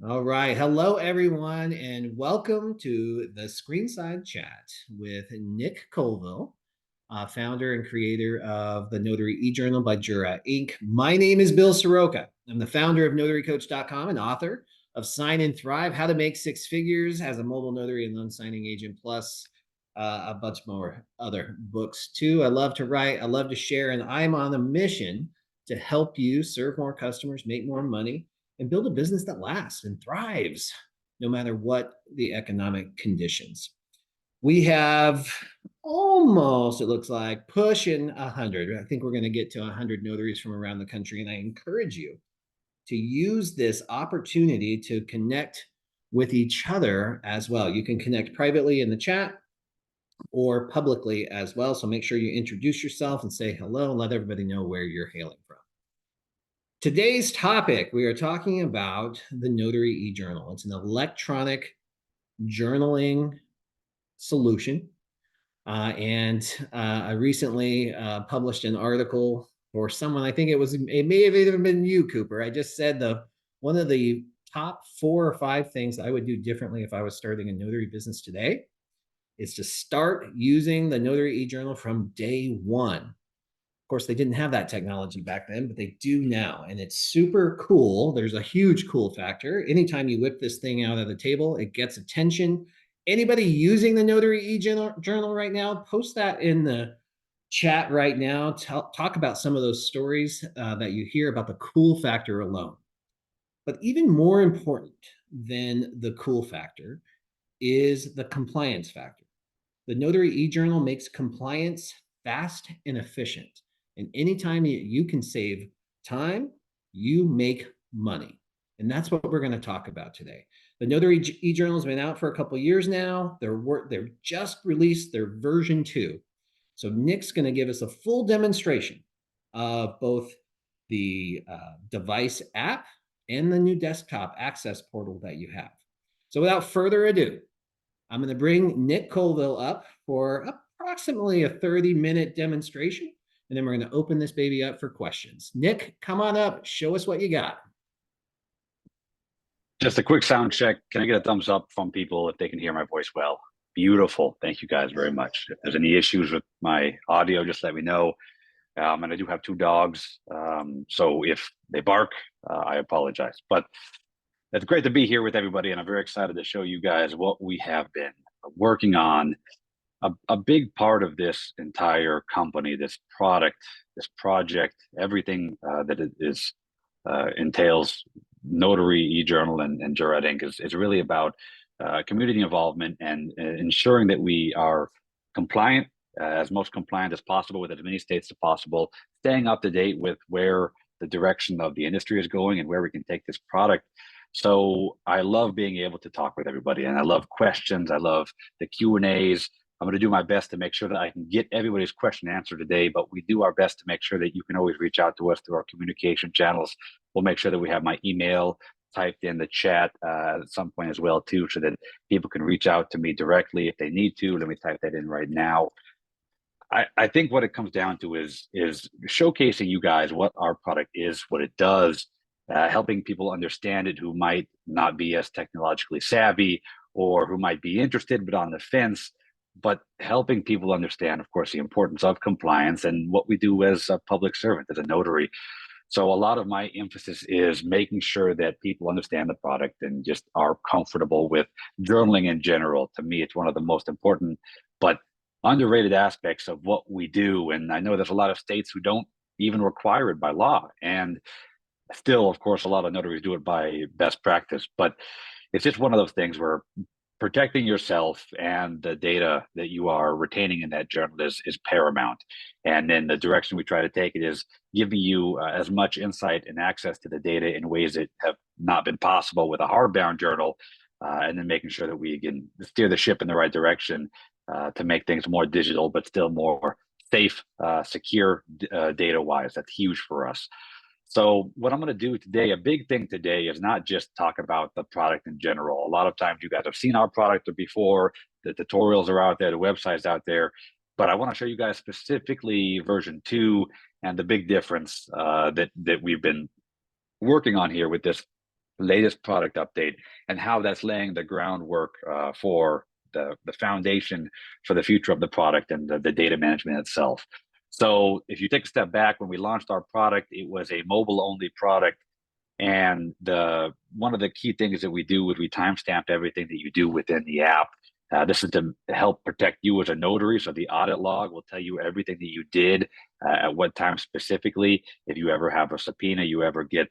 All right. Hello, everyone, and welcome to the Screenside Chat with Nick Colvill, founder and creator of the Notary eJournal by Jurat Inc. My name is Bill Soroka. I'm the founder of NotaryCoach.com and author of Sign and Thrive, How to Make Six Figures as a Mobile Notary and Loan Signing Agent, plus a bunch more other books too. I love to write, I love to share, and I'm on a mission to help you serve more customers, make more money, and build a business that lasts and thrives no matter what the economic conditions. We have almost, it looks like, pushing 100. I think we're going to get to 100 notaries from around the country. And I encourage you to use this opportunity to connect with each other as well. You can connect privately in the chat or publicly as well. So make sure you introduce yourself and say hello and let everybody know where you're hailing from. Today's topic, we are talking about the Notary eJournal. It's an electronic journaling solution. I recently published an article for someone. It may have even been you, Cooper. I just said one of the top 4 or 5 things I would do differently if I was starting a notary business today is to start using the Notary eJournal from day one. Of course, they didn't have that technology back then, but they do now. And it's super cool. There's a huge cool factor. Anytime you whip this thing out of the table, it gets attention. Anybody using the Notary eJournal right now, post that in the chat right now. Talk about some of those stories that you hear about the cool factor alone. But even more important than the cool factor is the compliance factor. The Notary eJournal makes compliance fast and efficient. And anytime you can save time, you make money. And that's what we're going to talk about today. The Notary eJournal has been out for a couple years now. They're just released their version 2. So Nick's going to give us a full demonstration of both the device app and the new desktop access portal that you have. So without further ado, I'm going to bring Nick Colvill up for approximately a 30-minute demonstration, and then we're going to open this baby up for questions. Nick, come on up. Show us what you got. Just a quick sound check. Can I get a thumbs up from people if they can hear my voice well? Beautiful. Thank you guys very much. If there's any issues with my audio, just let me know. And I do have 2 dogs. So if they bark, I apologize. But it's great to be here with everybody. And I'm very excited to show you guys what we have been working on. A big part of this entire company, this product, this project, everything that it is entails Notary eJournal and Jurat Inc. is really about community involvement and ensuring that we are compliant, as most compliant as possible with as many states as possible, staying up to date with where the direction of the industry is going and where we can take this product. So I love being able to talk with everybody, and I love questions. I love the Q&As. I'm going to do my best to make sure that I can get everybody's question answered today, but we do our best to make sure that you can always reach out to us through our communication channels. We'll make sure that we have my email typed in the chat at some point as well, too, so that people can reach out to me directly if they need to. Let me type that in right now. I think what it comes down to is showcasing you guys what our product is, what it does, helping people understand it who might not be as technologically savvy or who might be interested but on the fence, but helping people understand, of course, the importance of compliance and what we do as a public servant, as a notary. So a lot of my emphasis is making sure that people understand the product and just are comfortable with journaling in general. To me, it's one of the most important but underrated aspects of what we do. And I know there's a lot of states who don't even require it by law. And still, of course, a lot of notaries do it by best practice. But it's just one of those things where protecting yourself and the data that you are retaining in that journal is paramount. And then the direction we try to take it is giving you as much insight and access to the data in ways that have not been possible with a hardbound journal, and then making sure that we can steer the ship in the right direction to make things more digital, but still more safe, secure data-wise. That's huge for us. So what I'm going to do today, a big thing today, is not just talk about the product in general. A lot of times you guys have seen our product before, the tutorials are out there, the website's out there, but I want to show you guys specifically version 2 and the big difference that we've been working on here with this latest product update, and how that's laying the groundwork for the foundation for the future of the product and the data management itself. So if you take a step back, when we launched our product, it was a mobile only product. And one of the key things that we do is we timestamp everything that you do within the app. This is to help protect you as a notary. So the audit log will tell you everything that you did at what time specifically. If you ever have a subpoena, you ever get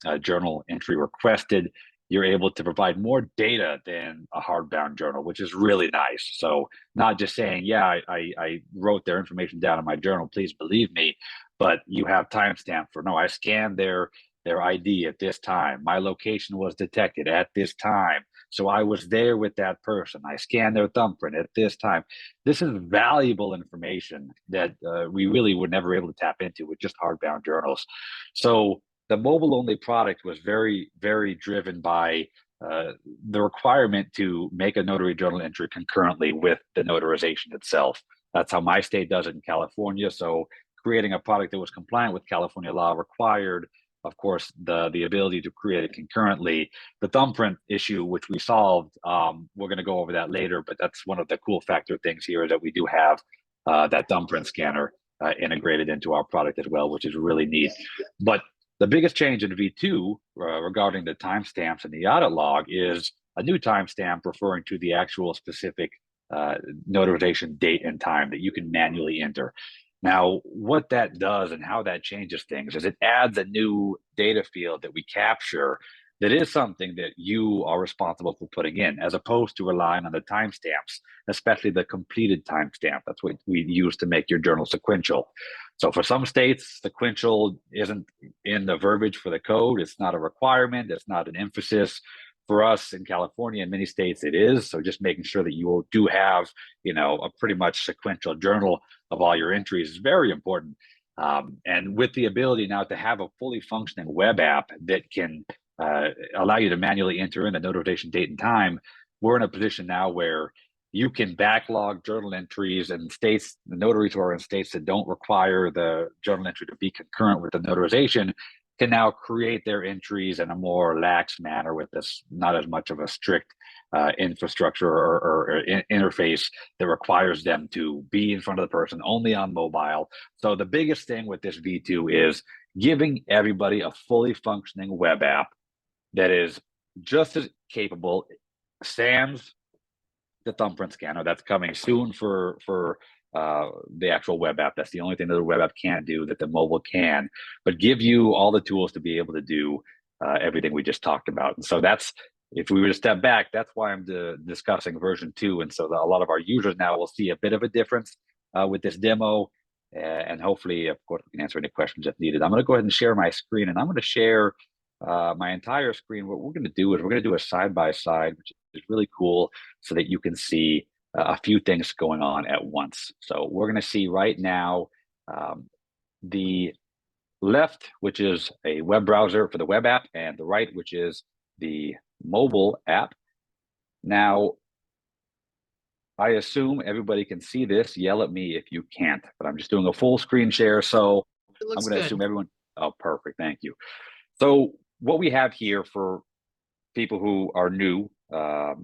a journal entry requested, you're able to provide more data than a hardbound journal, which is really nice. So not just saying, yeah, I wrote their information down in my journal, please believe me, but you have timestamp for, no, I scanned their ID at this time. My location was detected at this time. So I was there with that person. I scanned their thumbprint at this time. This is valuable information that we really were never able to tap into with just hardbound journals. So the mobile only product was very, very driven by the requirement to make a notary journal entry concurrently with the notarization itself. That's how my state does it in California. So creating a product that was compliant with California law required, of course, the ability to create it concurrently. The thumbprint issue, which we solved, we're going to go over that later, but that's one of the cool factor things here, is that we do have that thumbprint scanner integrated into our product as well, which is really neat. But the biggest change in V2 regarding the timestamps and the audit log is a new timestamp referring to the actual specific notarization date and time that you can manually enter. Now, what that does and how that changes things is it adds a new data field that we capture that is something that you are responsible for putting in, as opposed to relying on the timestamps, especially the completed timestamp. That's what we use to make your journal sequential. So for some states, sequential isn't in the verbiage for the code. It's not a requirement. It's not an emphasis. For us in California and many states, it is. So just making sure that you do have, a pretty much sequential journal of all your entries is very important. And with the ability now to have a fully functioning web app that can allow you to manually enter in the notarization date and time, we're in a position now where you can backlog journal entries, and states, the notaries who are in states that don't require the journal entry to be concurrent with the notarization can now create their entries in a more lax manner with this, not as much of a strict infrastructure or interface that requires them to be in front of the person only on mobile. So the biggest thing with this V2 is giving everybody a fully functioning web app that is just as capable, sans the thumbprint scanner. That's coming soon for the actual web app. That's the only thing that the web app can't do that the mobile can, but give you all the tools to be able to do everything we just talked about. And so that's, if we were to step back, that's why I'm discussing version 2. And so a lot of our users now will see a bit of a difference with this demo. And hopefully, of course, we can answer any questions if needed. I'm going to go ahead and share my screen, and I'm going to share my entire screen. What we're going to do is we're going to do a side-by-side, which is really cool, so that you can see a few things going on at once. So we're going to see right now the left, which is a web browser for the web app, and the right, which is the mobile app. Now, I assume everybody can see this. Yell at me if you can't, but I'm just doing a full screen share. So I'm going to assume everyone, oh, perfect. Thank you. So what we have here for people who are new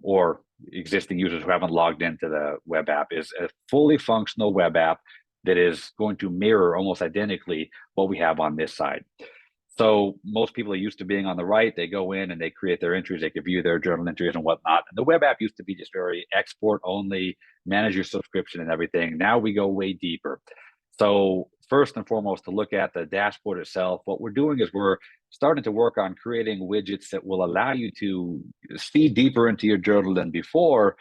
or existing users who haven't logged into the web app is a fully functional web app that is going to mirror almost identically what we have on this side. So most people are used to being on the right. They go in and they create their entries. They can view their journal entries and whatnot. And the web app used to be just very export only, manage your subscription and everything. Now we go way deeper. So first and foremost, to look at the dashboard itself, what we're doing is we're starting to work on creating widgets that will allow you to see deeper into your journal than before.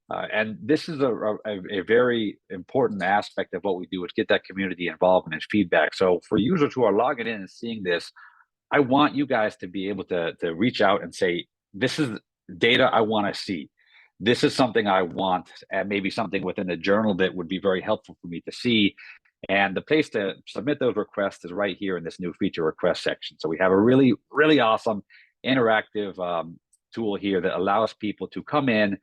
And this is a very important aspect of what we do, is get that community involvement and feedback. So for users who are logging in and seeing this, I want you guys to be able to reach out and say, this is data I want to see. This is something I want, and maybe something within the journal that would be very helpful for me to see. And the place to submit those requests is right here in this new feature request section. So we have a really, really awesome interactive tool here that allows people to come in,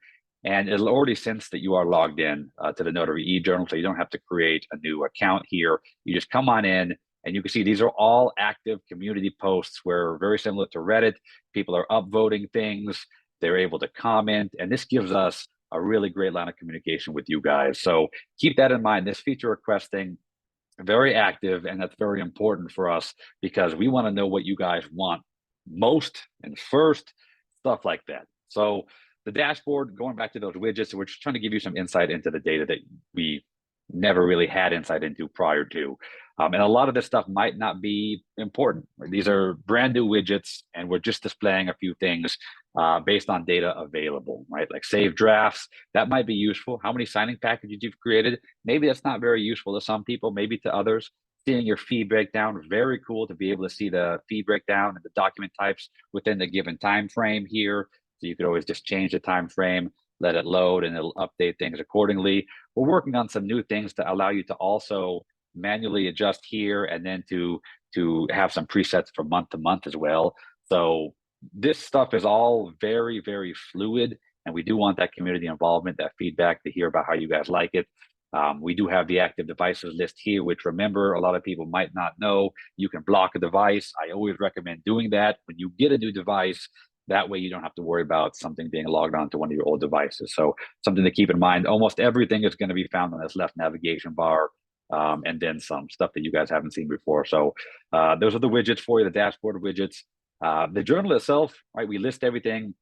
and it'll already sense that you are logged in to the Notary eJournal. So you don't have to create a new account here. You just come on in, And you can see these are all active community posts where, very similar to Reddit, people are upvoting things, they're able to comment, and this gives us a really great line of communication with you guys. So keep that in mind. This feature requesting, very active, and that's very important for us because we want to know what you guys want most and first, stuff like that. So the dashboard, going back to those widgets, we're just trying to give you some insight into the data that we never really had insight into prior to. And a lot of this stuff might not be important. These are brand new widgets, and we're just displaying a few things based on data available, right? Like save drafts, that might be useful. How many signing packages you've created, maybe that's not very useful to some people, maybe to others. Seeing your fee breakdown, very cool to be able to see the fee breakdown and the document types within the given time frame here. So you could always just change the time frame, let it load, and it'll update things accordingly. We're working on some new things to allow you to also manually adjust here, and then to have some presets from month to month as well. So this stuff is all very, very fluid, and we do want that community involvement, that feedback, to hear about how you guys like it. We do have the active devices list here, which, remember, a lot of people might not know, you can block a device. I always recommend doing that when you get a new device. That way you don't have to worry about something being logged on to one of your old devices. So something to keep in mind. Almost everything is going to be found on this left navigation bar, and then some stuff that you guys haven't seen before. So those are the widgets for you, the dashboard widgets. The journal itself, right, we list everything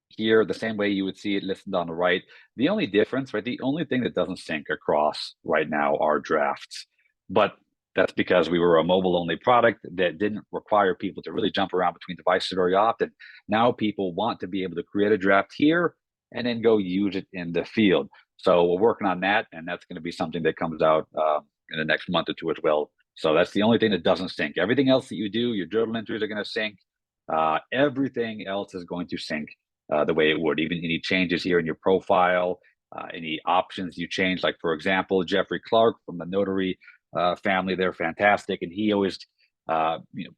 here the same way you would see it listed on the right. The only difference, right, the only thing that doesn't sync across right now are drafts. But that's because we were a mobile only product that didn't require people to really jump around between devices very often. Now people want to be able to create a draft here and then go use it in the field. So we're working on that, and that's going to be something that comes out in the next month or two as well. So that's the only thing that doesn't sync. Everything else that you do, your journal entries are going to sync. Everything else is going to sync the way it would. Even any changes here in your profile, any options you change. Like, for example, Jeffrey Clark from the Notary family, they're fantastic, and he always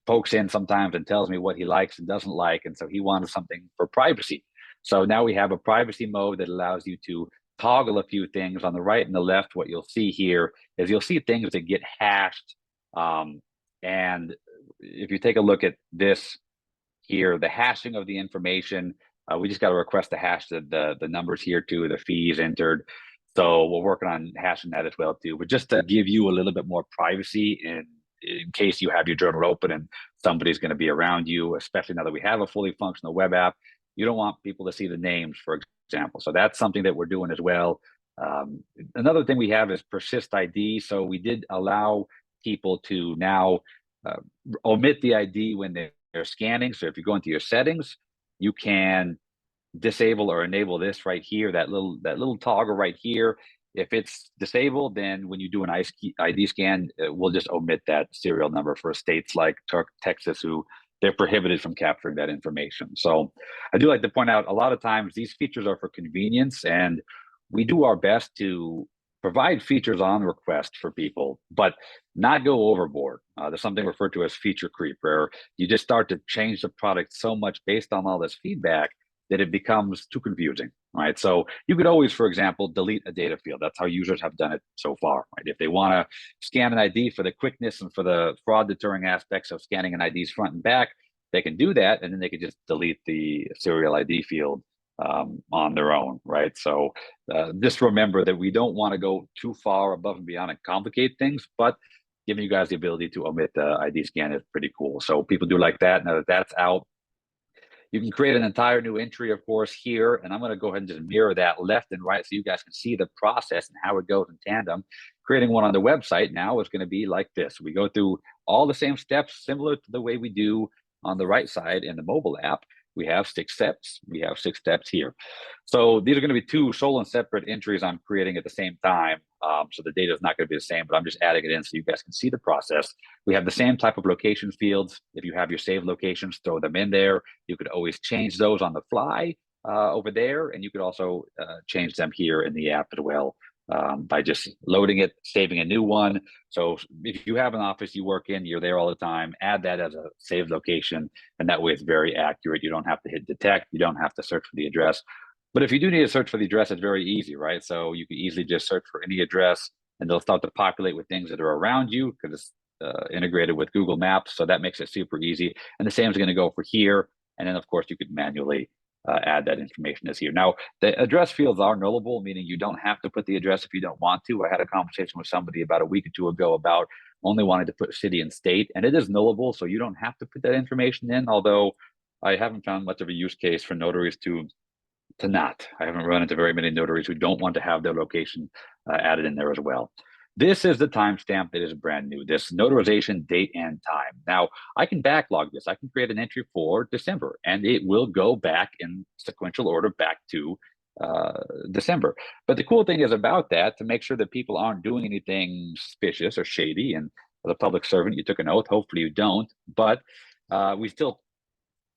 pokes in sometimes and tells me what he likes and doesn't like, and so he wanted something for privacy. So now we have a privacy mode that allows you to toggle a few things on the right and the left. What you'll see here is you'll see things that get hashed, and if you take a look at this here, the hashing of the information, we just got to request to hash the numbers here too, the fees entered. So we're working on hashing that as well too, but just to give you a little bit more privacy in case you have your journal open and somebody's going to be around you, especially now that we have a fully functional web app. You don't want people to see the names, for example. So that's something that we're doing as well. Another thing we have is persist ID. So we did allow people to now omit the ID when they're scanning. So if you go into your settings, you can disable or enable this right here, that little toggle right here. If it's disabled, then when you do an ID scan, we'll just omit that serial number for states like Texas, who they're prohibited from capturing that information. So I do like to point out, a lot of times these features are for convenience, and we do our best to provide features on request for people, but not go overboard. There's something referred to as feature creep, where you just start to change the product so much based on all this feedback that it becomes too confusing, right? So you could always, for example, delete a data field. That's how users have done it so far, right? If they want to scan an ID for the quickness and for the fraud deterring aspects of scanning an ID's front and back, they can do that, and then they can just delete the serial ID field on their own, right? So just remember that we don't want to go too far above and beyond and complicate things, but giving you guys the ability to omit the ID scan is pretty cool. So people do like that. Now that that's out, you can create an entire new entry, of course, here, and I'm going to go ahead and just mirror that left and right so you guys can see the process and how it goes in tandem. Creating one on the website now is going to be like this. We go through all the same steps, similar to the way we do on the right side in the mobile app. We have 6 steps. We have 6 steps here. So these are going to be 2 sole and separate entries I'm creating at the same time. So the data is not going to be the same, but I'm just adding it in so you guys can see the process. We have the same type of location fields. If you have your saved locations, throw them in there. You could always change those on the fly over there, and you could also change them here in the app as well by just loading it, saving a new one. So if you have an office you work in, you're there all the time, add that as a saved location, and that way it's very accurate. You don't have to hit detect. You don't have to search for the address. But if you do need to search for the address, it's very easy, right? So you can easily just search for any address, and they'll start to populate with things that are around you, because it's integrated with Google Maps, so that makes it super easy. And the same is going to go for here. And then, of course, you could manually add that information as here. Now, the address fields are nullable, meaning you don't have to put the address if you don't want to. I had a conversation with somebody about a week or two ago about only wanting to put city and state, and it is nullable, so you don't have to put that information in, although I haven't found much of a use case for notaries to not. I haven't run into very many notaries who don't want to have their location added in there as well. This is the timestamp that is brand new, this notarization date and time. Now, I can backlog this. I can create an entry for December, and it will go back in sequential order back to December. But the cool thing is about that, to make sure that people aren't doing anything suspicious or shady, and as a public servant, you took an oath, hopefully you don't, but we still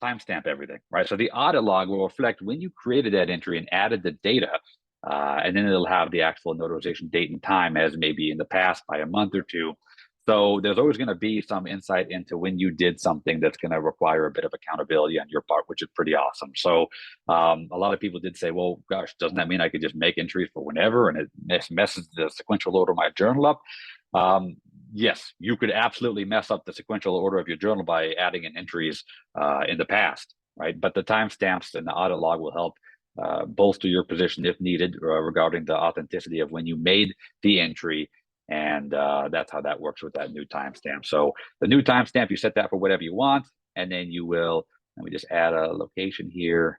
timestamp everything, right? So the audit log will reflect when you created that entry and added the data, and then it'll have the actual notarization date and time as maybe in the past by a month or two. So there's always going to be some insight into when you did something that's going to require a bit of accountability on your part, which is pretty awesome. So a lot of people did say, well, gosh, doesn't that mean I could just make entries for whenever and it messes the sequential order of my journal up? Yes, you could absolutely mess up the sequential order of your journal by adding in entries in the past, right? But the timestamps and the audit log will help bolster your position if needed regarding the authenticity of when you made the entry. And that's how that works with that new timestamp. So the new timestamp, you set that for whatever you want, and then you will, let me just add a location here,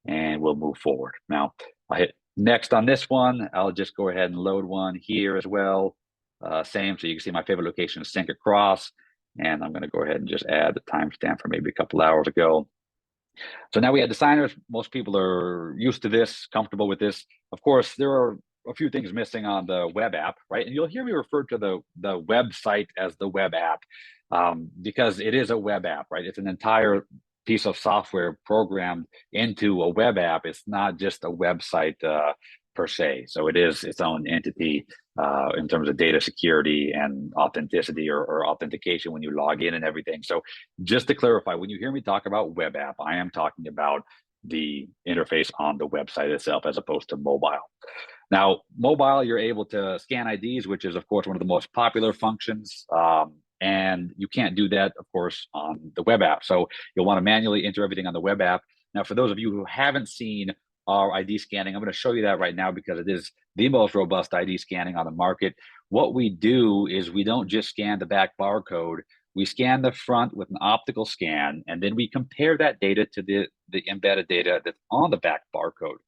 and we'll move forward. Now, I hit next on this one. I'll just go ahead and load one here as well. Same, so you can see my favorite location is sync across, and I'm going to go ahead and just add the timestamp for maybe a couple hours ago. So now we had the signers. Most people are used to this, comfortable with this. Of course, there are a few things missing on the web app, right? And you'll hear me refer to the website as the web app because it is a web app, right? It's an entire piece of software programmed into a web app. It's not just a website per se. So it is its own entity in terms of data security and authenticity or authentication when you log in and everything. So just to clarify, when you hear me talk about web app, I am talking about the interface on the website itself as opposed to mobile. Now, mobile, you're able to scan IDs, which is, of course, one of the most popular functions. And you can't do that, of course, on the web app. So you'll want to manually enter everything on the web app. Now, for those of you who haven't seen our ID scanning, I'm going to show you that right now because it is the most robust ID scanning on the market. What we do is we don't just scan the back barcode. We scan the front with an optical scan, and then we compare that data to the embedded data that's on the back barcode.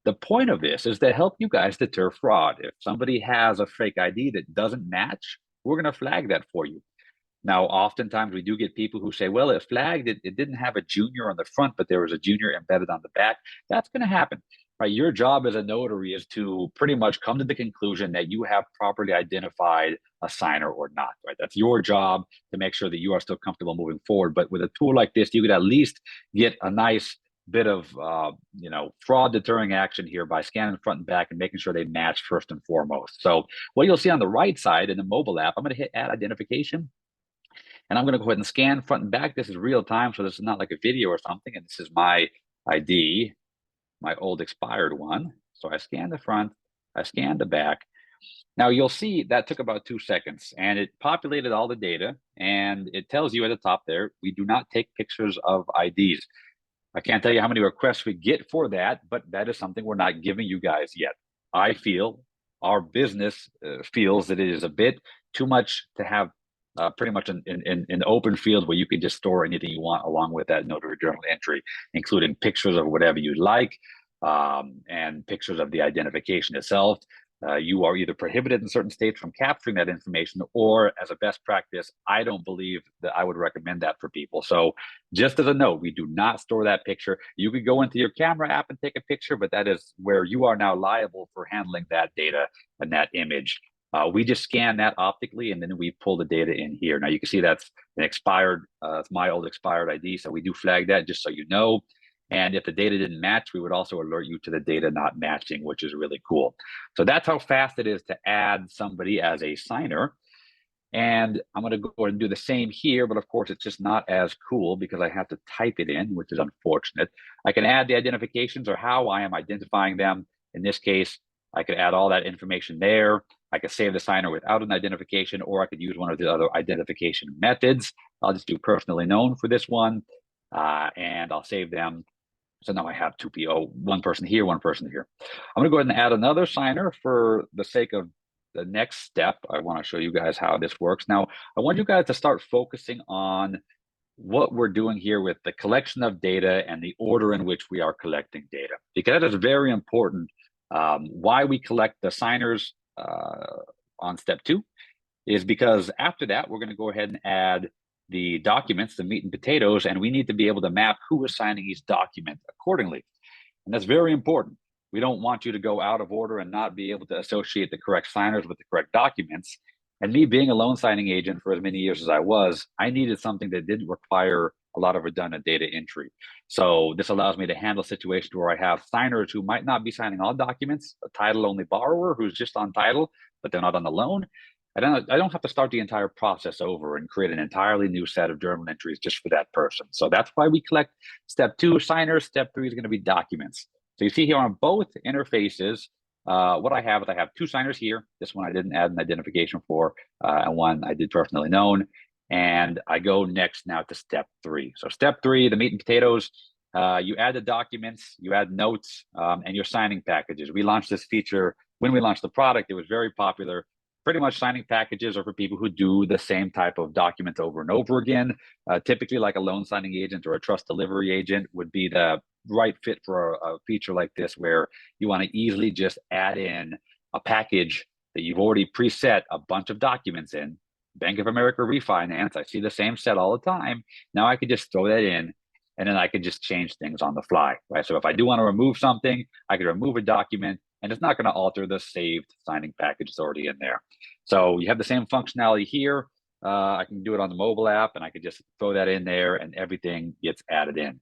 The point of this is to help you guys deter fraud. If somebody has a fake ID that doesn't match, we're going to flag that for you. Now, oftentimes we do get people who say, well, it flagged it. It didn't have a junior on the front, but there was a junior embedded on the back. That's going to happen, right? Your job as a notary is to pretty much come to the conclusion that you have properly identified a signer or not, right? That's your job to make sure that you are still comfortable moving forward. But with a tool like this, you could at least get a nice bit of fraud deterring action here by scanning front and back and making sure they match first and foremost. So what you'll see on the right side in the mobile app, I'm going to hit add identification, and I'm going to go ahead and scan front and back. This is real time, so this is not like a video or something. And this is my ID, my old expired one. So I scan the front, I scan the back. Now you'll see that took about 2 seconds, and it populated all the data, and it tells you at the top there, we do not take pictures of IDs. I can't tell you how many requests we get for that, but that is something we're not giving you guys yet. I feel our business feels that it is a bit too much to have pretty much an open field where you can just store anything you want along with that notary journal entry, including pictures of whatever you like and pictures of the identification itself. You are either prohibited in certain states from capturing that information, or as a best practice, I don't believe that I would recommend that for people. So just as a note, we do not store that picture. You could go into your camera app and take a picture, but that is where you are now liable for handling that data and that image. We just scan that optically, and then we pull the data in here. Now you can see that's an expired, it's my old expired ID. So we do flag that just so you know. And if the data didn't match, we would also alert you to the data not matching, which is really cool. So that's how fast it is to add somebody as a signer. And I'm going to go ahead and do the same here, but of course, it's just not as cool because I have to type it in, which is unfortunate. I can add the identifications or how I am identifying them. In this case, I could add all that information there. I could save the signer without an identification, or I could use one of the other identification methods. I'll just do personally known for this one, and I'll save them. So now I have two people, one person here, one person here. I'm gonna go ahead and add another signer for the sake of the next step. I wanna show you guys how this works. Now, I want you guys to start focusing on what we're doing here with the collection of data and the order in which we are collecting data, because that is very important. Why we collect the signers on step 2 is because after that, we're going to go ahead and add the documents, the meat and potatoes, and we need to be able to map who is signing each document accordingly. And that's very important. We don't want you to go out of order and not be able to associate the correct signers with the correct documents. And me being a loan signing agent for as many years as I was, I needed something that didn't require a lot of redundant data entry. So this allows me to handle situations where I have signers who might not be signing all documents, a title-only borrower who's just on title, but they're not on the loan. I don't have to start the entire process over and create an entirely new set of journal entries just for that person. So that's why we collect step 2 signers. Step 3 is going to be documents. So you see here on both interfaces, what I have is I have 2 signers here. This one I didn't add an identification for, and one I did personally known. And I go next now to step 3. So step 3, the meat and potatoes, you add the documents, you add notes, and your signing packages. We launched this feature when we launched the product. It was very popular. Pretty much signing packages are for people who do the same type of documents over and over again. Typically like a loan signing agent or a trust delivery agent would be the right fit for a feature like this, where you want to easily just add in a package that you've already preset a bunch of documents in. Bank of America refinance, I see the same set all the time. Now I could just throw that in, and then I could just change things on the fly, right? So if I do want to remove something, I could remove a document, and it's not going to alter the saved signing package that's already in there. So you have the same functionality here. I can do it on the mobile app, and I could just throw that in there, and everything gets added in.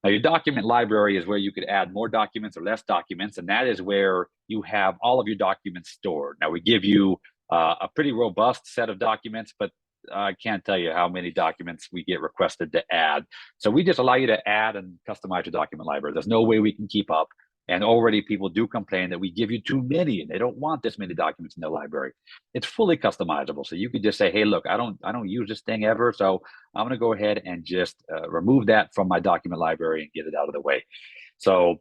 Now, your document library is where you could add more documents or less documents, and that is where you have all of your documents stored. Now, we give you a pretty robust set of documents, but I can't tell you how many documents we get requested to add. So we just allow you to add and customize your document library. There's no way we can keep up. And already people do complain that we give you too many and they don't want this many documents in their library. It's fully customizable. So you could just say, hey, look, I don't use this thing ever. So I'm going to go ahead and just remove that from my document library and get it out of the way. So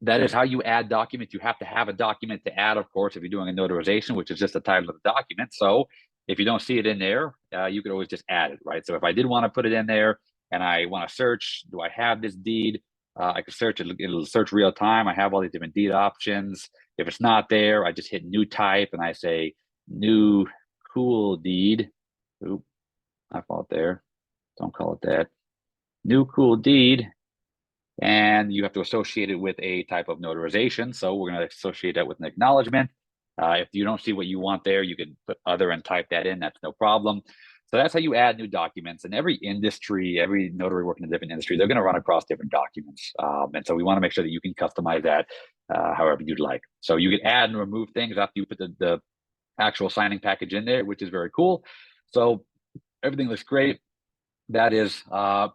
that is how you add documents. You have to have a document to add, of course, if you're doing a notarization, which is just the title of the document. So if you don't see it in there, you could always just add it, right? So if I did want to put it in there and I want to search, do I have this deed? I could search it, it'll search real time. I have all these different deed options. If it's not there, I just hit new type and I say new cool deed. Oop, my fault there. Don't call it that. New cool deed. And you have to associate it with a type of notarization. So we're going to associate that with an acknowledgement. If you don't see what you want there, you can put other and type that in. That's no problem. So that's how you add new documents. And every industry, every notary working in a different industry, they're going to run across different documents. And so we want to make sure that you can customize that however you'd like. So you can add and remove things after you put the actual signing package in there, which is very cool. So everything looks great. That is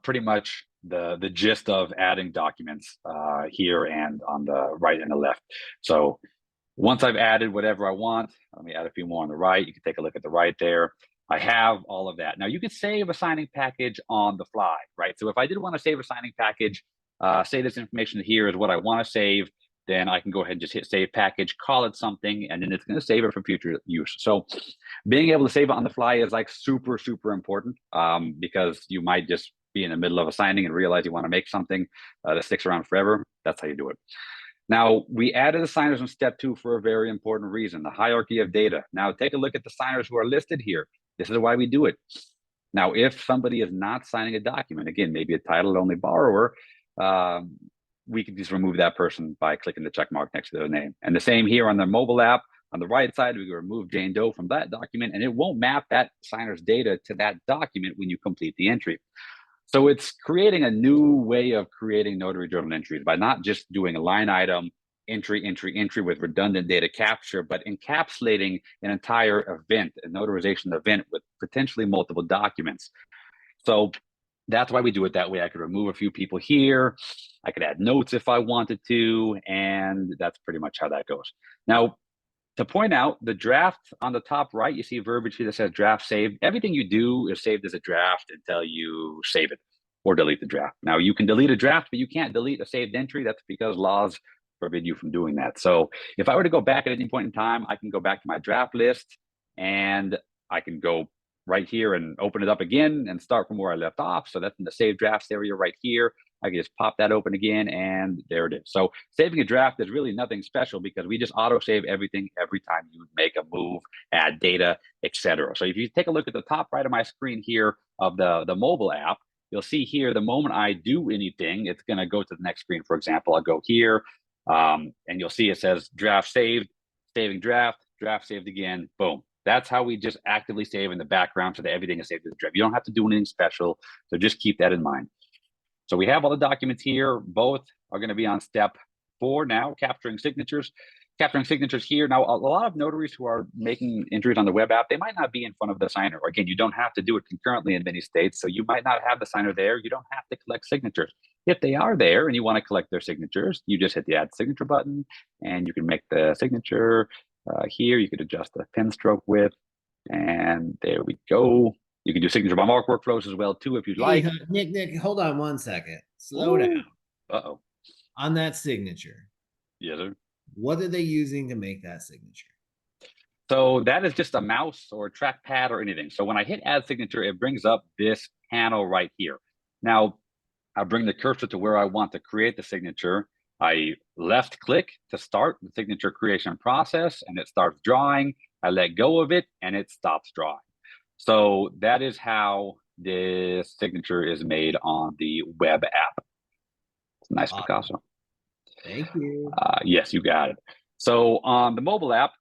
pretty much the gist of adding documents here and on the right and the left. So once I've added whatever I want, let me add a few more on the right. You can take a look at the right there. I have all of that. Now you could save a signing package on the fly, right? So if I did want to save a signing package, say this information here is what I want to save, then I can go ahead and just hit save package, call it something, and then it's going to save it for future use. So being able to save it on the fly is like super, super important because you might just be in the middle of a signing and realize you want to make something that sticks around forever. That's how you do it. Now, we added the signers in step 2 for a very important reason, the hierarchy of data. Now, take a look at the signers who are listed here. This is why we do it. Now, if somebody is not signing a document, again, maybe a title-only borrower, we can just remove that person by clicking the check mark next to their name. And the same here on the mobile app. On the right side, we can remove Jane Doe from that document, and it won't map that signer's data to that document when you complete the entry. So it's creating a new way of creating notary journal entries by not just doing a line item, entry with redundant data capture, but encapsulating an entire event, a notarization event with potentially multiple documents. So that's why we do it that way. I could remove a few people here. I could add notes if I wanted to, and that's pretty much how that goes. Now, to point out, the draft on the top right, you see verbiage here that says draft saved. Everything you do is saved as a draft until you save it or delete the draft. Now, you can delete a draft, but you can't delete a saved entry. That's because laws forbid you from doing that. So if I were to go back at any point in time, I can go back to my draft list and I can go right here and open it up again and start from where I left off. So that's in the save drafts area right here. I can just pop that open again and there it is. So saving a draft is really nothing special because we just auto save everything every time you make a move, add data, etc. So if you take a look at the top right of my screen here of the mobile app, you'll see here the moment I do anything, it's going to go to the next screen. For example, I'll go here and you'll see it says draft saved, saving draft, draft saved again, boom. That's how we just actively save in the background so that everything is saved to the draft. You don't have to do anything special, so just keep that in mind. So we have all the documents here. Both are going to be on step 4 now, capturing signatures. Capturing signatures here. Now, a lot of notaries who are making entries on the web app, they might not be in front of the signer. Again, you don't have to do it concurrently in many states, so you might not have the signer there. You don't have to collect signatures. If they are there and you want to collect their signatures, you just hit the add signature button and you can make the signature here. You could adjust the pen stroke width and there we go. You can do signature by mark workflows as well too if you'd like. Nick, hold on one second. Slow down. Uh-oh. On that signature. Yes, sir. What are they using to make that signature? So that is just a mouse or a trackpad or anything. So when I hit add signature, it brings up this panel right here. Now, I bring the cursor to where I want to create the signature. I left click to start the signature creation process and it starts drawing. I let go of it and it stops drawing. So that is how this signature is made on the web app. It's a nice Picasso. Thank you. Yes, you got it. So on the mobile app,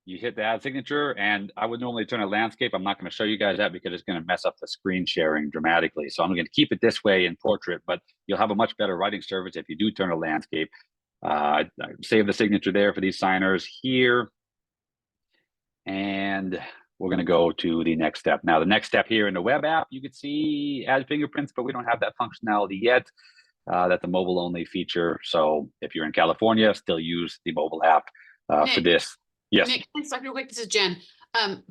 you hit the add signature, and I would normally turn a landscape. I'm not going to show you guys that because it's going to mess up the screen sharing dramatically. So I'm going to keep it this way in portrait, but you'll have a much better writing service if you do turn a landscape. Save the signature there for these signers here. And we're going to go to the next step. Now, the next step here in the web app, you can see add fingerprints, but we don't have that functionality yet. That's a mobile only feature. So if you're in California, still use the mobile app for this. Yes. Nick, can I stop real quick? This is Jen.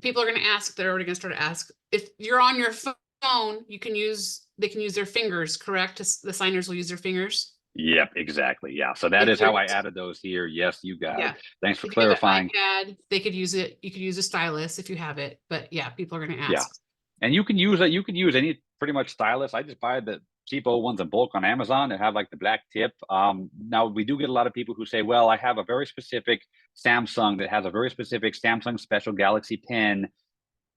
People are going to ask, they're already going to start to ask, if you're on your phone, they can use their fingers, correct? The signers will use their fingers. Yep, exactly. Yeah. So that is how I added those here. Yes, you got it. Thanks for clarifying. iPad, they could use it. You could use a stylus if you have it, but yeah, people are going to ask. Yeah. And you can use it. You can use any pretty much stylus. I just buy the cheapo ones in bulk on Amazon that have like the black tip. Now we do get a lot of people who say, well, I have a very specific Samsung that has a very specific Samsung Special Galaxy pen.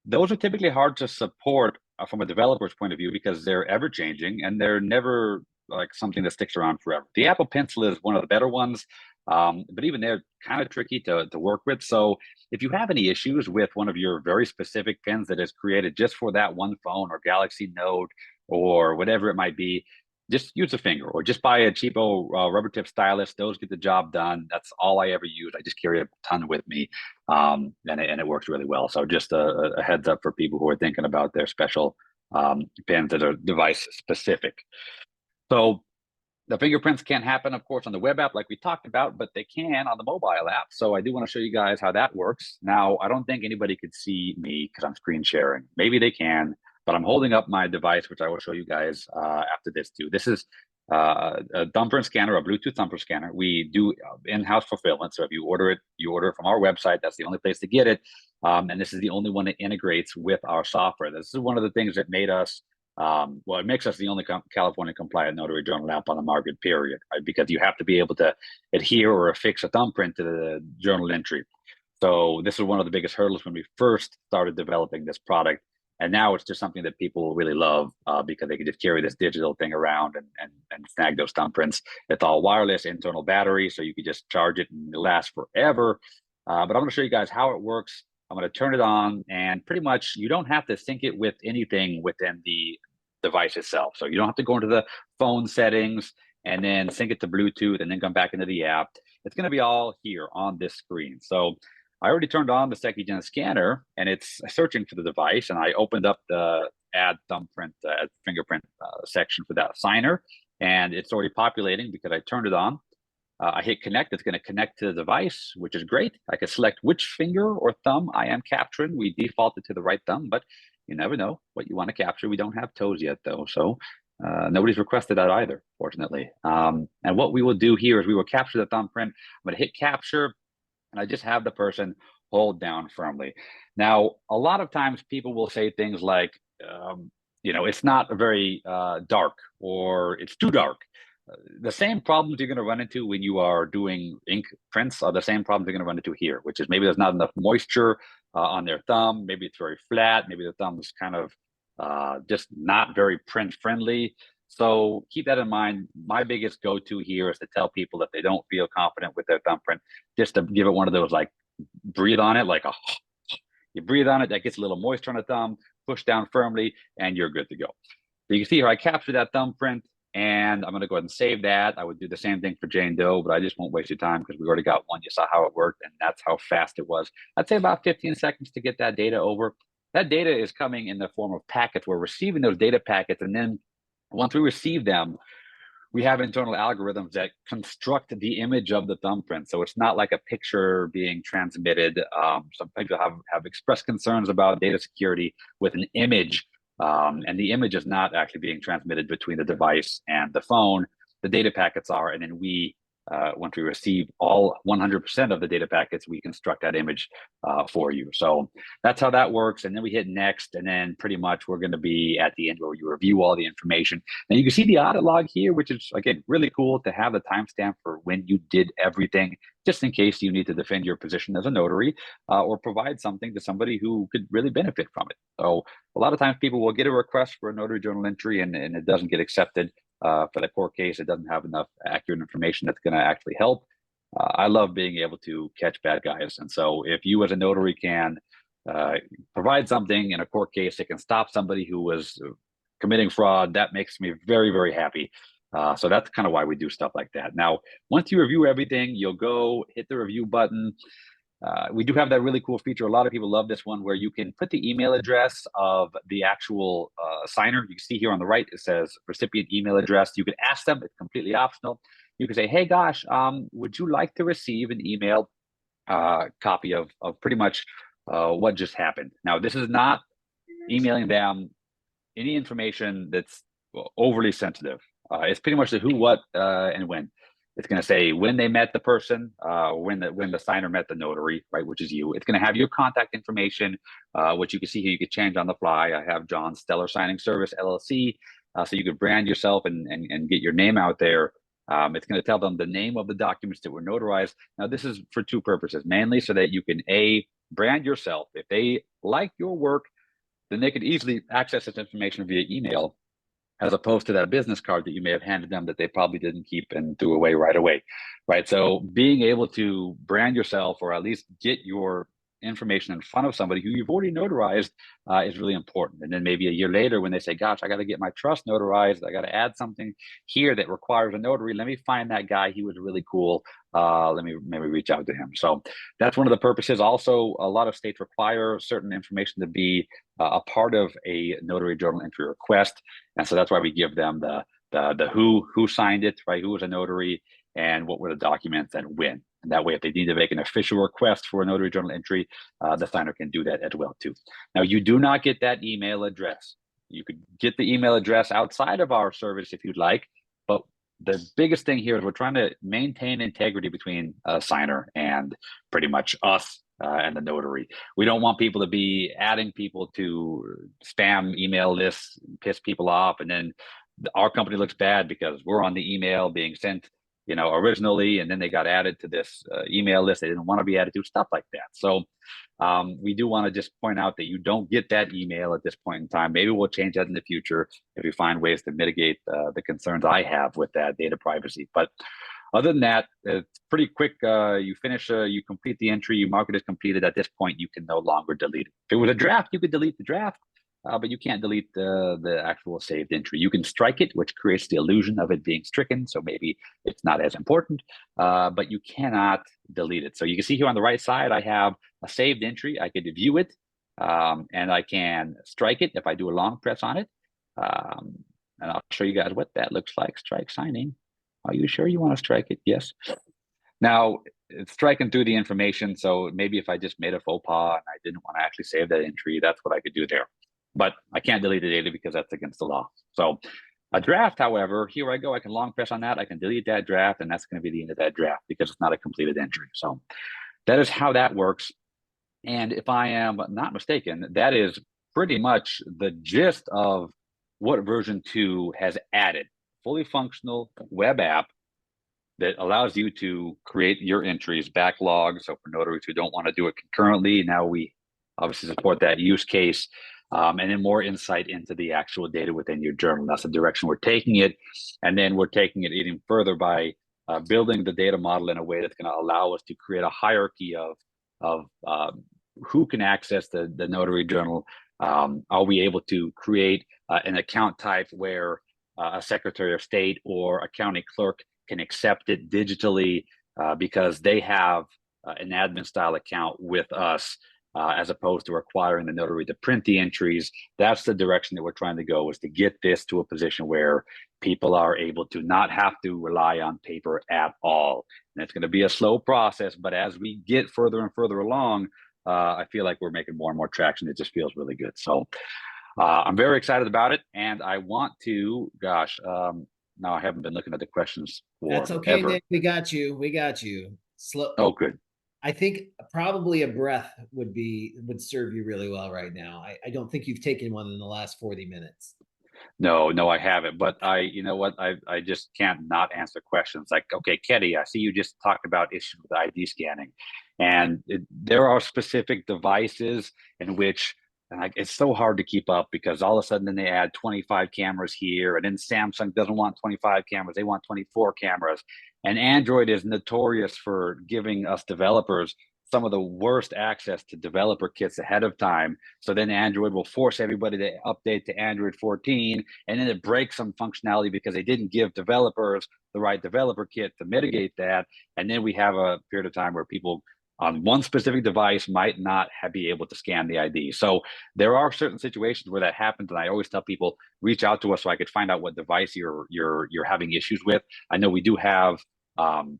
Those are typically hard to support from a developer's point of view because they're ever changing and they're never like something that sticks around forever. The Apple Pencil is one of the better ones, but even they're kind of tricky to work with. So if you have any issues with one of your very specific pens that is created just for that one phone or Galaxy Note or whatever it might be, just use a finger or just buy a cheapo rubber tip stylus. Those get the job done. That's all I ever use. I just carry a ton with me and it works really well. So just a heads up for people who are thinking about their special pens that are device specific. So the fingerprints can't happen, of course, on the web app like we talked about, but they can on the mobile app. So I do want to show you guys how that works. Now, I don't think anybody could see me because I'm screen sharing. Maybe they can, but I'm holding up my device, which I will show you guys after this too. This is a thumbprint scanner, a Bluetooth thumbprint scanner. We do in-house fulfillment. So if you order it from our website. That's the only place to get it. And this is the only one that integrates with our software. This is one of the things that made us well, it makes us the only California compliant notary journal app on the market, period, right? Because you have to be able to adhere or affix a thumbprint to the journal entry. So this is one of the biggest hurdles when we first started developing this product. And now it's just something that people really love because they can just carry this digital thing around and snag those thumbprints. It's all wireless, internal battery, so you can just charge it and it lasts forever. But I'm going to show you guys how it works. I'm going to turn it on, and pretty much you don't have to sync it with anything within the device itself. So you don't have to go into the phone settings and then sync it to Bluetooth and then come back into the app. It's going to be all here on this screen. So I already turned on the SecEJournal scanner and it's searching for the device, and I opened up the add thumbprint, fingerprint section for that signer, and it's already populating because I turned it on. I hit connect. It's going to connect to the device, which is great. I can select which finger or thumb I am capturing. We defaulted to the right thumb, but you never know what you want to capture. We don't have toes yet, though, so nobody's requested that either, fortunately. And what we will do here is we will capture the thumbprint. I'm going to hit capture, and I just have the person hold down firmly. Now, a lot of times people will say things like, it's not very dark, or it's too dark. The same problems you're going to run into when you are doing ink prints are the same problems you're going to run into here, which is maybe there's not enough moisture on their thumb. Maybe it's very flat. Maybe the thumb is kind of just not very print friendly. So keep that in mind. My biggest go-to here is to tell people if they don't feel confident with their thumbprint, just to give it one of those, like, breathe on it, like you breathe on it, that gets a little moisture on the thumb, push down firmly, and you're good to go. So you can see here, I captured that thumbprint, and I'm going to go ahead and save that. I would do the same thing for Jane Doe, but I just won't waste your time because we already got one. You saw how it worked, and that's how fast it was. I'd say about 15 seconds to get that data over. That data is coming in the form of packets. We're receiving those data packets, and then once we receive them, we have internal algorithms that construct the image of the thumbprint. So it's not like a picture being transmitted. Some people have expressed concerns about data security with an image. And the image is not actually being transmitted between the device and the phone. The data packets are, and then we, once we receive all 100% of the data packets, we construct that image for you. So that's how that works. And then we hit next, and then pretty much we're going to be at the end where you review all the information. Now you can see the audit log here, which is, again, really cool to have the timestamp for when you did everything, just in case you need to defend your position as a notary or provide something to somebody who could really benefit from it. So a lot of times people will get a request for a notary journal entry and it doesn't get accepted. For the court case, it doesn't have enough accurate information that's going to actually help. I love being able to catch bad guys. And so if you as a notary can provide something in a court case that can stop somebody who was committing fraud, that makes me very, very happy. So that's kind of why we do stuff like that. Now, once you review everything, you'll go hit the review button. We do have that really cool feature. A lot of people love this one, where you can put the email address of the actual signer. You can see here on the right, it says recipient email address. You can ask them, it's completely optional. You can say, hey, gosh, would you like to receive an email copy of pretty much what just happened? Now, this is not emailing them any information that's overly sensitive. It's pretty much the who, what, and when. It's going to say when they met the person, when the signer met the notary, right, which is you. It's going to have your contact information, which you can see here. You can change on the fly. I have John Stellar Signing Service, LLC, so you can brand yourself and get your name out there. It's going to tell them the name of the documents that were notarized. Now, this is for two purposes, mainly so that you can, A, brand yourself. If they like your work, then they could easily access this information via email, as opposed to that business card that you may have handed them that they probably didn't keep and threw away right away, right? So being able to brand yourself, or at least get your information in front of somebody who you've already notarized is really important. And then maybe a year later when they say, gosh, I got to get my trust notarized, I got to add something here that requires a notary, let me find that guy, he was really cool, let me maybe reach out to him. So that's one of the purposes. Also, a lot of states require certain information to be a part of a notary journal entry request, and so that's why we give them the who signed it, right, who was a notary, and what were the documents and when. And that way, if they need to make an official request for a notary journal entry, the signer can do that as well too. Now, you do not get that email address. You could get the email address outside of our service if you'd like, but the biggest thing here is we're trying to maintain integrity between a signer and pretty much us and the notary. We don't want people to be adding people to spam email lists, piss people off, and then our company looks bad because we're on the email being sent, originally, and then they got added to this email list they didn't want to be added to, stuff like that. So we do want to just point out that you don't get that email at this point in time. Maybe we'll change that in the future if we find ways to mitigate the concerns I have with that data privacy. But other than that, it's pretty quick. You finish, you complete the entry, you mark it as completed. At this point, you can no longer delete it. If it was a draft, you could delete the draft. But you can't delete the actual saved entry. You can strike it, which creates the illusion of it being stricken. So maybe it's not as important, but you cannot delete it. So you can see here on the right side, I have a saved entry. I could view it. and I can strike it if I do a long press on it. And I'll show you guys what that looks like. Strike signing. Are you sure you want to strike it? Yes. Now it's striking through the information. So maybe if I just made a faux pas and I didn't want to actually save that entry, that's what I could do there. But I can't delete the data because that's against the law. So a draft, however, here I go. I can long press on that. I can delete that draft, and that's going to be the end of that draft because it's not a completed entry. So that is how that works. And if I am not mistaken, that is pretty much the gist of what version 2 has added. Fully functional web app that allows you to create your entries, backlog. So for notaries who don't want to do it concurrently, now we obviously support that use case, and then more insight into the actual data within your journal. That's the direction we're taking it. And then we're taking it even further by building the data model in a way that's going to allow us to create a hierarchy of who can access the notary journal. Are we able to create an account type where a secretary of state or a county clerk can accept it digitally because they have an admin style account with us, as opposed to requiring the notary to print the entries. That's the direction that we're trying to go, is to get this to a position where people are able to not have to rely on paper at all. And it's going to be a slow process, but as we get further and further along, I feel like we're making more and more traction. It just feels really good. So I'm very excited about it. And I want to, now I haven't been looking at the questions for That's okay, ever. Nick. We got you. We got you. Slow. Oh, good. I think probably a breath would serve you really well right now. I don't think you've taken one in the last 40 minutes. No, I haven't. But you know what? I just can't not answer questions. Like, okay, Ketty, I see you just talked about issues with ID scanning, and there are specific devices in which, and it's so hard to keep up because all of a sudden then they add 25 cameras here, and then Samsung doesn't want 25 cameras; they want 24 cameras. And Android is notorious for giving us developers some of the worst access to developer kits ahead of time. So then Android will force everybody to update to Android 14, and then it breaks some functionality because they didn't give developers the right developer kit to mitigate that. And then we have a period of time where people on one specific device might not be able to scan the ID. So there are certain situations where that happens, and I always tell people, reach out to us so I could find out what device you're having issues with. I know we do have an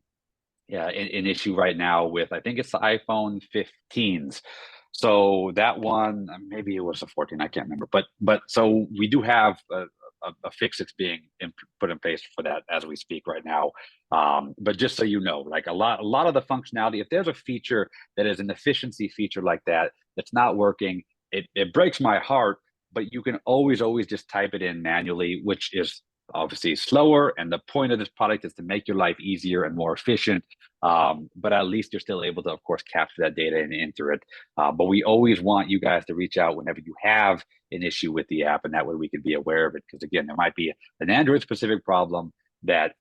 issue right now with, I think it's the iPhone 15s. So that one, maybe it was a 14, I can't remember. But so we do have a fix that's being put in place for that as we speak right now. But just so you know, like a lot of the functionality, if there's a feature that is an efficiency feature like that that's not working, it breaks my heart. But you can always just type it in manually, which is obviously slower. And the point of this product is to make your life easier and more efficient. But at least you're still able to, of course, capture that data and enter it. But we always want you guys to reach out whenever you have an issue with the app, and that way we can be aware of it. Because again, there might be an Android specific problem that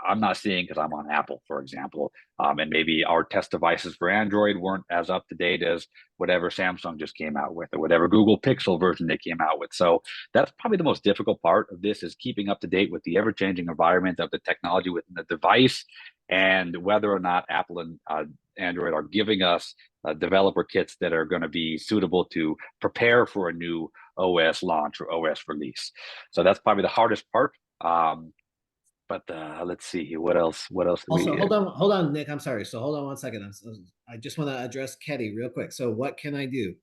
I'm not seeing because I'm on Apple, for example. And maybe our test devices for Android weren't as up to date as whatever Samsung just came out with, or whatever Google Pixel version they came out with. So that's probably the most difficult part of this, is keeping up to date with the ever-changing environment of the technology within the device, and whether or not Apple and Android are giving us developer kits that are going to be suitable to prepare for a new OS launch or OS release. So that's probably the hardest part. But let's see, what else? Also, hold on, Nick. I'm sorry. So hold on one second. I just want to address Ketty real quick. So what can I do?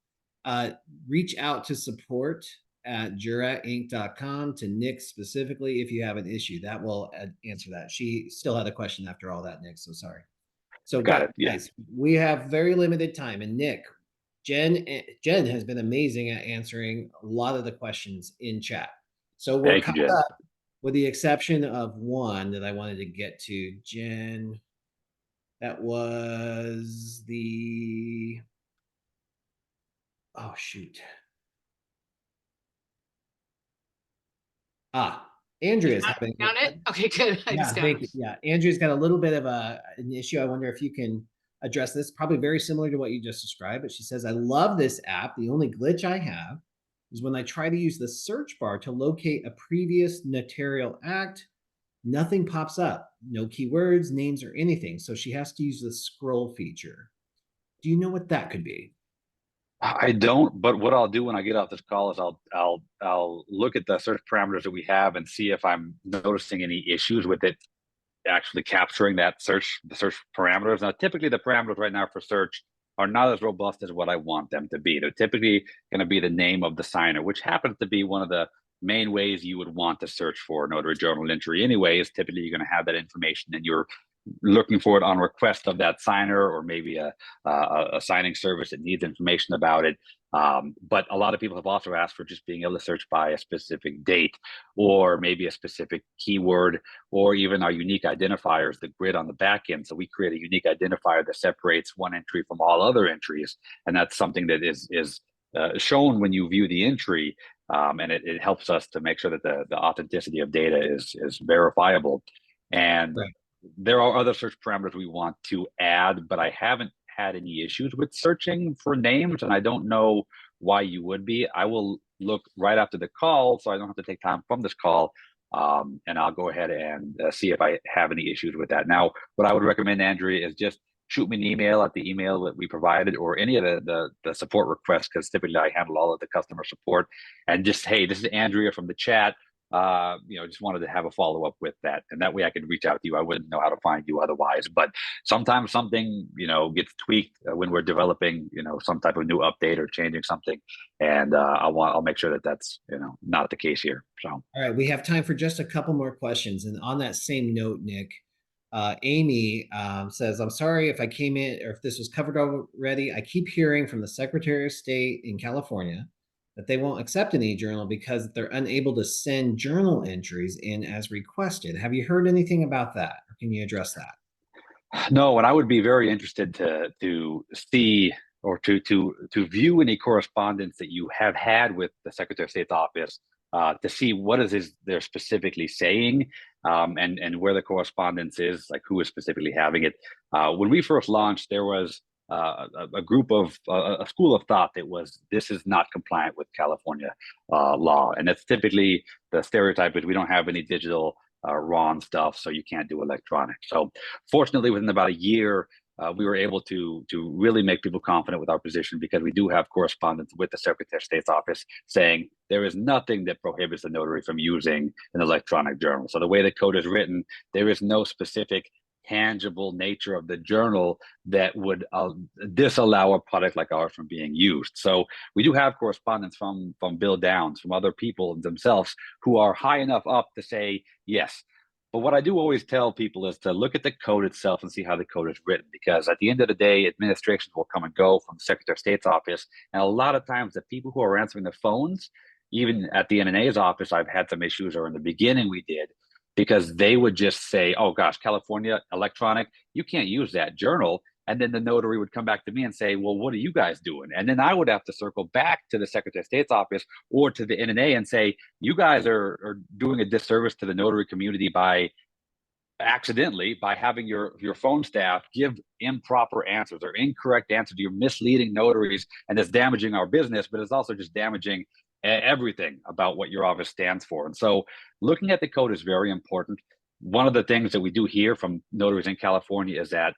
Reach out to support at juratinc.com to Nick specifically if you have an issue. That will answer that. She still had a question after all that, Nick. So sorry. So got it. Yeah. guys, we have very limited time, and Nick, Jen has been amazing at answering a lot of the questions in chat. So we're Thank you, Jen. up, with the exception of one that I wanted to get to. Jen, that was the, oh shoot. Andrea's having Found it? Okay, good. I just got it. Yeah, Andrea's got a little bit of an issue. I wonder if you can address this. Probably very similar to what you just described, but she says, I love this app. The only glitch I have is when I try to use the search bar to locate a previous notarial act, nothing pops up. No keywords, names, or anything. So she has to use the scroll feature. Do you know what that could be? I don't, but what I'll do when I get off this call is I'll look at the search parameters that we have and see if I'm noticing any issues with it actually capturing the search parameters. Now, typically the parameters right now for search are not as robust as what I want them to be. They're typically going to be the name of the signer, which happens to be one of the main ways you would want to search for a notary journal entry anyway. Is typically you're going to have that information and you're looking for it on request of that signer, or maybe a signing service that needs information about it. But a lot of people have also asked for just being able to search by a specific date, or maybe a specific keyword, or even our unique identifiers, the grid on the back end. So we create a unique identifier that separates one entry from all other entries. And that's something that is shown when you view the entry. And it helps us to make sure that the authenticity of data is verifiable. And Right. there are other search parameters we want to add, but I haven't had any issues with searching for names, and I don't know why you would be. I will look right after the call, so I don't have to take time from this call, and I'll go ahead and see if I have any issues with that. Now, what I would recommend, Andrea, is just shoot me an email at the email that we provided, or any of the support requests, because typically I handle all of the customer support, and just, hey, this is Andrea from the chat. Just wanted to have a follow-up with that, and that way I could reach out to you. I wouldn't know how to find you otherwise, but sometimes something gets tweaked when we're developing some type of new update or changing something, and I'll make sure that that's not the case here. So All right, we have time for just a couple more questions. And on that same note, Nick, Amy says, I'm sorry if I came in or if this was covered already. I keep hearing from the Secretary of State in California that they won't accept an eJournal because they're unable to send journal entries in as requested. Have you heard anything about that? Or can you address that? no, and I would be very interested to see, or to view any correspondence that you have had with the Secretary of State's office, to see what they're specifically saying, and where the correspondence is, like who is specifically having it. When we first launched, there was a group of a school of thought that this is not compliant with California law, and that's typically the stereotype is we don't have any digital RON stuff, so you can't do electronic. So fortunately, within about a year, we were able to really make people confident with our position, because we do have correspondence with the Secretary of State's office saying there is nothing that prohibits the notary from using an electronic journal. So the way the code is written, there is no specific tangible nature of the journal that would disallow a product like ours from being used. So we do have correspondence from Bill Downs, from other people themselves who are high enough up to say yes. But what I do always tell people is to look at the code itself and see how the code is written, because at the end of the day, administrations will come and go from the Secretary of State's office. And a lot of times the people who are answering the phones, even at the NNA's office, I've had some issues, or in the beginning we did, because they would just say, oh gosh, California electronic, you can't use that journal. And then the notary would come back to me and say, well, what are you guys doing? And then I would have to circle back to the Secretary of State's office or to the NNA and say, you guys are doing a disservice to the notary community by accidentally, by having your phone staff give improper answers or incorrect answers. You're misleading notaries, and it's damaging our business, but it's also just damaging everything about what your office stands for. And so looking at the code is very important. One of the things that we do hear from notaries in California is that,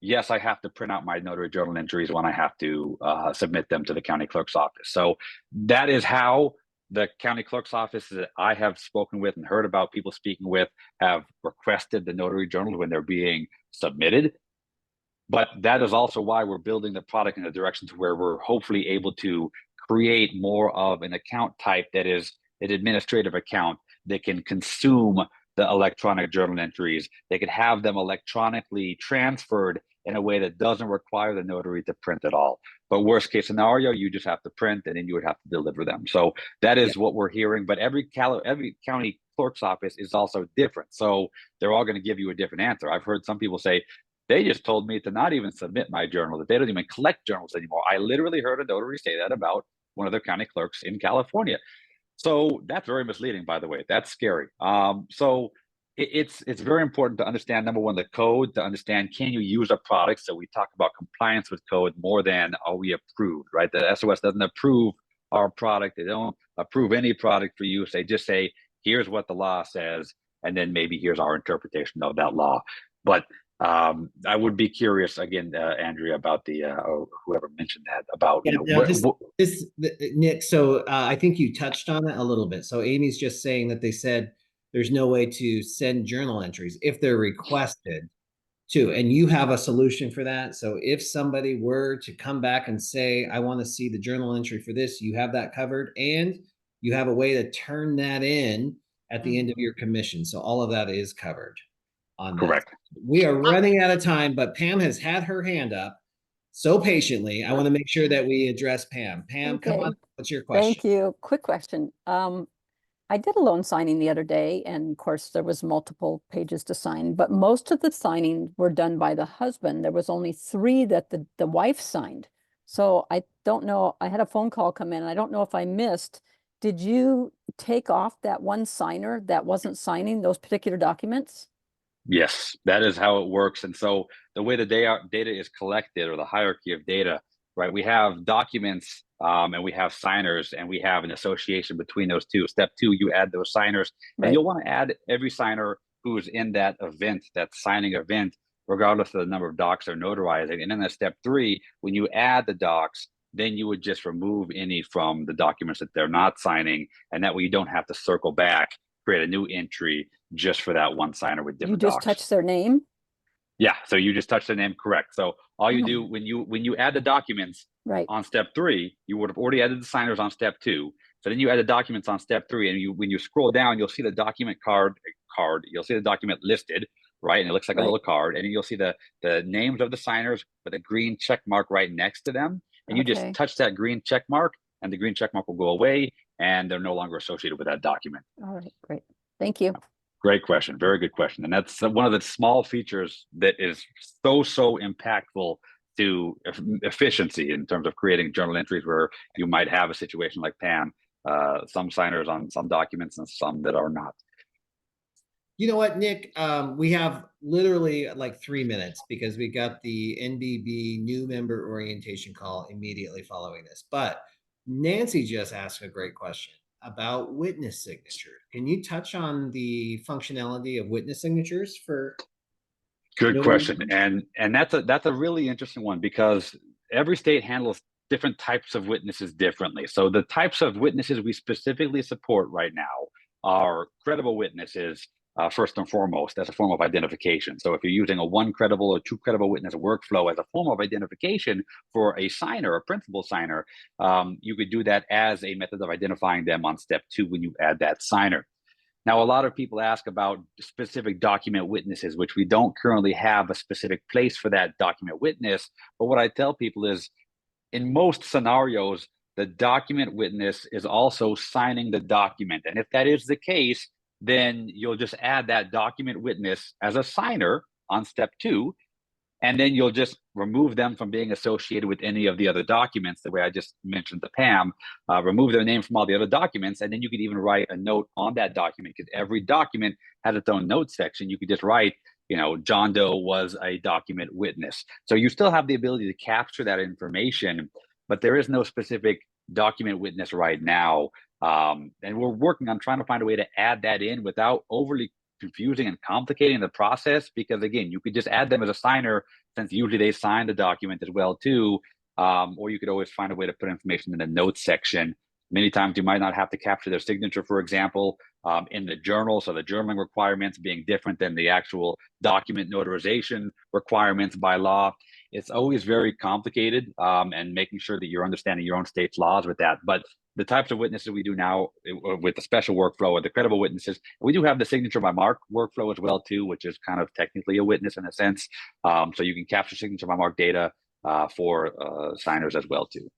yes, I have to print out my notary journal entries when I have to submit them to the county clerk's office. So that is how the county clerk's office that I have spoken with and heard about people speaking with have requested the notary journals when they're being submitted. But that is also why we're building the product in a direction to where we're hopefully able to create more of an account type that is an administrative account that can consume the electronic journal entries. They could have them electronically transferred in a way that doesn't require the notary to print at all. But worst case scenario, you just have to print, and then you would have to deliver them. So that is what we're hearing. But every county clerk's office is also different. So they're all going to give you a different answer. I've heard some people say, they just told me to not even submit my journal, that they don't even collect journals anymore. I literally heard a notary say that about one of their county clerks in California. So that's very misleading, by the way. That's scary. So it's very important to understand, number one, the code, to understand, can you use a product? So we talk about compliance with code more than are we approved, right? The SOS doesn't approve our product. They don't approve any product for use. They just say, here's what the law says, and then maybe here's our interpretation of that law. But I would be curious again, Andrea, about the or whoever mentioned that about Yeah, you know now Nick, so I think you touched on it a little bit. So Amy's just saying that they said there's no way to send journal entries if they're requested to, and you have a solution for that. So if somebody were to come back and say, I want to see the journal entry for this, you have that covered, and you have a way to turn that in at the end of your commission. So all of that is covered on that. correct. We are running out of time, but Pam has had her hand up so patiently. I want to make sure that we address Pam. Pam, come on. Okay. What's your question? Thank you. Quick question. I did a loan signing the other day, and of course there was multiple pages to sign, but most of the signing were done by the husband. There was only 3 that the wife signed. So I don't know, I had a phone call come in, and I don't know if I missed. Did you take off that one signer that wasn't signing those particular documents? Yes, that is how it works. And so the way the data is collected, or the hierarchy of data, right? We have documents and we have signers, and we have an association between those two. Step 2, you add those signers, and Right. you'll want to add every signer who is in that event, that signing event, regardless of the number of docs they're notarizing. And then at step 3, when you add the docs, then you would just remove any from the documents that they're not signing. And that way you don't have to circle back, create a new entry just for that one signer with You different just docs. touch their name? Yeah, so you just touch the name, correct. So all you Oh. do when you add the documents Right. on step 3, you would have already added the signers on step 2. So then you add the documents on step 3, and when you scroll down, you'll see the document card. You'll see the document listed, right? And it looks like a Right. little card, and then you'll see the names of the signers with a green check mark right next to them. And you just Okay. touch that green check mark, and the green check mark will go away, and they're no longer associated with that document. All right, great. Thank you. Great question. Very good question. And that's one of the small features that is so impactful to efficiency in terms of creating journal entries, where you might have a situation like Pam, some signers on some documents and some that are not. You know what, Nick? We have literally like 3 minutes because we got the NBB new member orientation call immediately following this. But Nancy just asked a great question about witness signatures. Can you touch on the functionality of witness signatures for? Good notary question. firms? And that's a really interesting one, because every state handles different types of witnesses differently. So the types of witnesses we specifically support right now are credible witnesses, first and foremost, as a form of identification. So if you're using a 1 credible or 2 credible witness workflow as a form of identification for a signer, a principal signer, you could do that as a method of identifying them on step 2 when you add that signer. Now, a lot of people ask about specific document witnesses, which we don't currently have a specific place for that document witness. But what I tell people is, in most scenarios, the document witness is also signing the document. And if that is the case, then you'll just add that document witness as a signer on step 2. And then you'll just remove them from being associated with any of the other documents, the way I just mentioned to Pam. Remove their name from all the other documents, and then you could even write a note on that document, because every document has its own note section. You could just write, John Doe was a document witness. So you still have the ability to capture that information, but there is no specific document witness right now. And we're working on trying to find a way to add that in without overly confusing and complicating the process, because again, you could just add them as a signer, since usually they sign the document as well too. Or you could always find a way to put information in the notes section. Many times you might not have to capture their signature, for example, in the journal. So the journaling requirements being different than the actual document notarization requirements by law. It's always very complicated, and making sure that you're understanding your own state's laws with that. But the types of witnesses we do now with the special workflow or the credible witnesses, we do have the signature by mark workflow as well too, which is kind of technically a witness in a sense. So you can capture signature by mark data for signers as well too.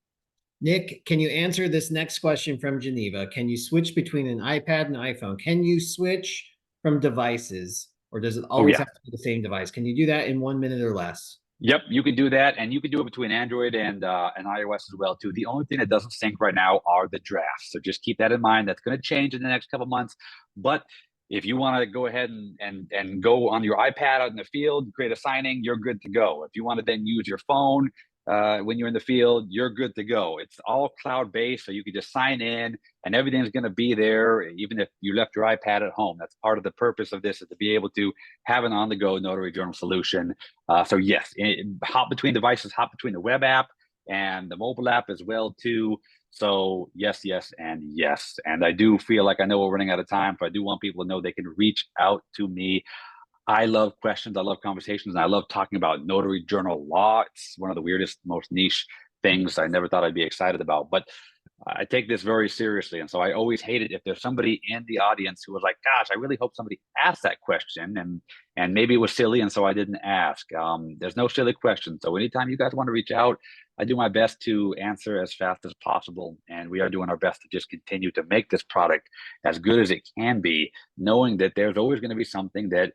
Nick, can you answer this next question from Geneva? Can you switch between an iPad and iPhone? Can you switch from devices, or does it always have to be the same device? Can you do that in 1 minute or less? Yep, you can do that, and you can do it between Android and iOS as well too. The only thing that doesn't sync right now are the drafts, so just keep that in mind. That's going to change in the next couple months. But if you want to go ahead and go on your iPad out in the field, create a signing, you're good to go. If you want to then use your phone when you're in the field, you're good to go. It's all cloud-based, so you can just sign in and everything's going to be there, even if you left your iPad at home. That's part of the purpose of this, is to be able to have an on-the-go Notary Journal solution. So yes, hop between devices, hop between the web app and the mobile app as well too. So yes, yes, and yes. And I do feel like, I know we're running out of time, but I do want people to know they can reach out to me. I love questions. I love conversations. And I love talking about Notary Journal law. It's one of the weirdest, most niche things I never thought I'd be excited about. But I take this very seriously. And so I always hate it if there's somebody in the audience who was like, gosh, I really hope somebody asked that question. And maybe it was silly, and so I didn't ask. There's no silly questions. So anytime you guys want to reach out, I do my best to answer as fast as possible. And we are doing our best to just continue to make this product as good as it can be, knowing that there's always going to be something that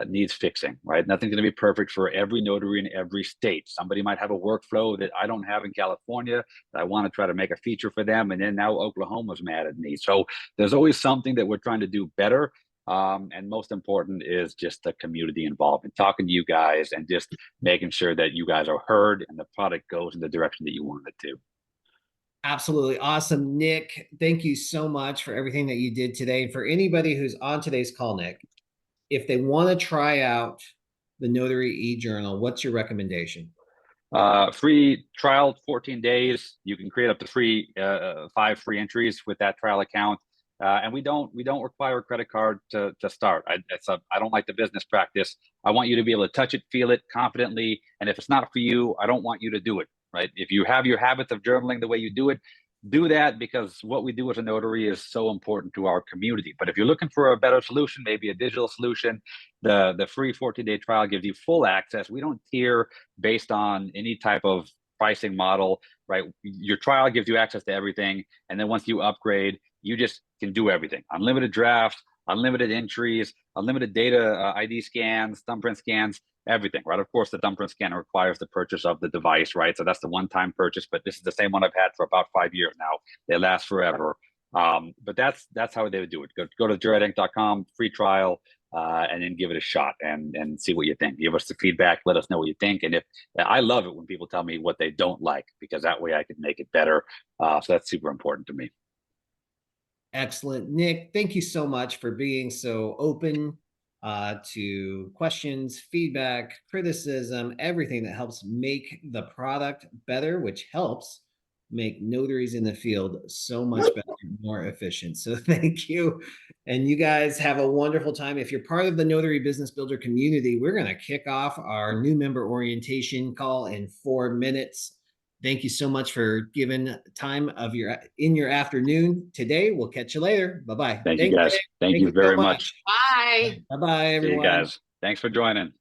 needs fixing, right? Nothing's going to be perfect for every notary in every state. Somebody might have a workflow that I don't have in California that I want to try to make a feature for them, and then now Oklahoma's mad at me. So there's always something that we're trying to do better. And most important is just the community involvement, talking to you guys and just making sure that you guys are heard and the product goes in the direction that you want it to. Absolutely awesome, Nick. Thank you so much for everything that you did today. And for anybody who's on today's call, Nick, if they want to try out the Notary eJournal, what's your recommendation? Free trial, 14 days. You can create up to 5 free entries with that trial account. And we don't require a credit card to start. I don't like the business practice. I want you to be able to touch it, feel it confidently. And if it's not for you, I don't want you to do it, right? If you have your habits of journaling the way you do it, do that, because what we do as a notary is so important to our community. But if you're looking for a better solution, maybe a digital solution, the free 14-day trial gives you full access. We don't tier based on any type of pricing model, right? Your trial gives you access to everything. And then once you upgrade, you just can do everything. Unlimited drafts, unlimited entries, unlimited data ID scans, thumbprint scans, everything, right? Of course, the thumbprint scanner requires the purchase of the device, right? So that's the one-time purchase, but this is the same one I've had for about 5 years now. They last forever. But that's how they would do it. Go to juratinc.com, free trial, and then give it a shot and see what you think. Give us the feedback. Let us know what you think. And I love it when people tell me what they don't like, because that way I can make it better. So that's super important to me. Excellent. Nick, thank you so much for being so open to questions, feedback, criticism, everything that helps make the product better, which helps make notaries in the field so much better, more efficient. So thank you. And you guys have a wonderful time. If you're part of the Notary Business Builder community, we're going to kick off our new member orientation call in 4 minutes. Thank you so much for giving time of in your afternoon today. We'll catch you later. Bye-bye. Thank you, guys. Thank you very much. Bye. Bye-bye, everyone. See you guys. Thanks for joining.